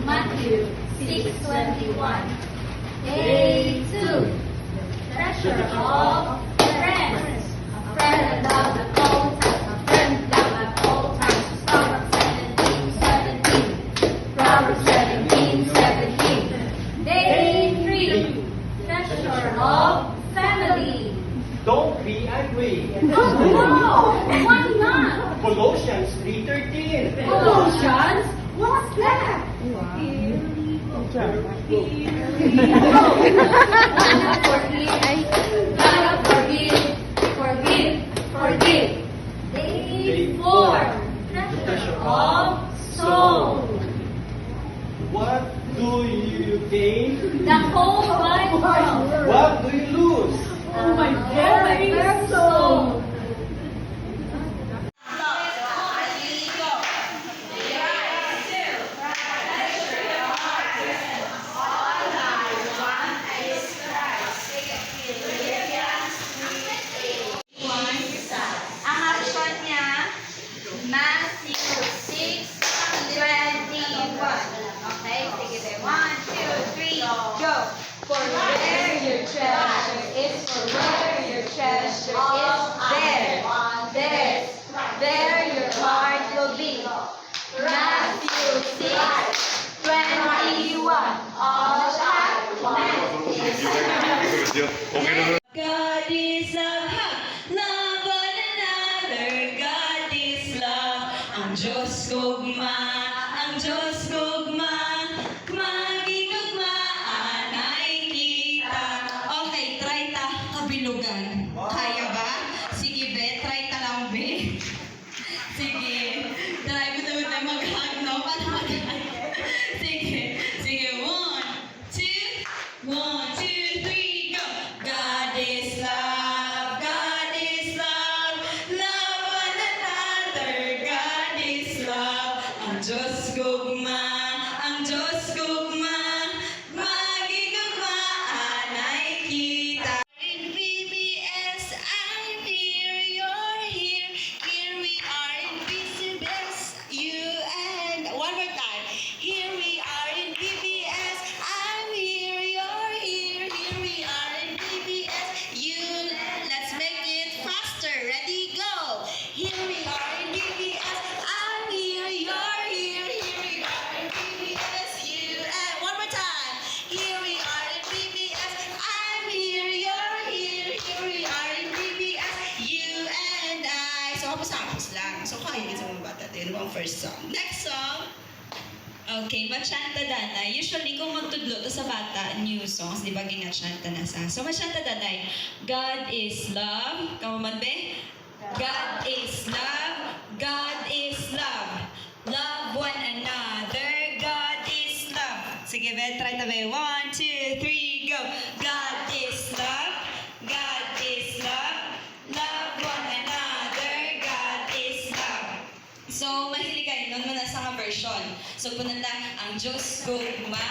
Matthew 6:21. Day 2. Treasure of friends. A friend loved at all times. A friend loved at all times. Proverbs 17:17. Proverbs 17:17. Day 3. Treasure of family. Don't be angry. Oh no! Why not? Colossians 3:13. Colossians? What's that? Forgive. Day 4. Treasure of soul. What do you gain? The whole wide world. What do you lose? Oh my very soul. Ang action niya, Matthew 6:21. Okay, sige tayo. 1, 2, 3, go! For where your treasure is, there your heart will be. Matthew 6:21. All that God is love, ha! Love one another. God is love. Ang Diyos gugma, ang Diyos gugma. Magigugmaan ay kita. Okay, try ta kabilugan. Kaya ba? Sige, be. Try ta lang, be. Sige. Try mo naman tayo mag-hug, no? Paano mag-hug? Sige. Sige. 1, 2, 3, go! God is love. God is love. Love one another. God is love. Ang Diyos gugma. Ang Diyos gugma. Magigugmaan ay kita. In VBS, I'm here, you're here. Here we are in VBS, you and one more time. Here we are in VBS, I'm here, you're here. Here we are in VBS, you. Let's make it faster. Ready, go. Here we are in VBS, I'm here, you're here. Here we are in VBS, you and one more time. Here we are in VBS, I'm here, you're here. Here we are in VBS, you and I. So, hapos-hapos lang. So, kaya sa mga bata. Ito yung first song. Next song. Okay, machanta danay. Usually, kung magtudlo to sa bata, new songs, di ba ginachanta na sa. So, machanta danay. God is love. Kamuman be? God is love. God is love. Love one another. God is love. Sige, be, try na be. 1, 2, 3, go. God is love. God is love. Love one another. God is love. So, mahilig kayo nun muna sa version. So, punanda, ang Diyos gugma,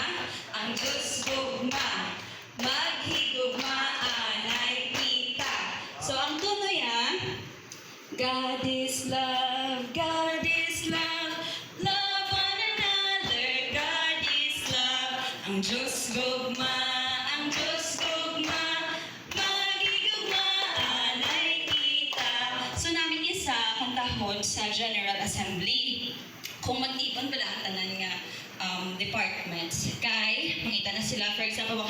ang Diyos gugma, maghigugmaan ay kita. So, ang tunoy God is love, God is love, love one another, God is love. Ang Diyos gugma, ang Diyos gugma, magigugmaan ay kita. So, namin isa kantahon sa General Assembly. Kung magtipon pala ang tanan nga departments, kay mangita na sila, for example,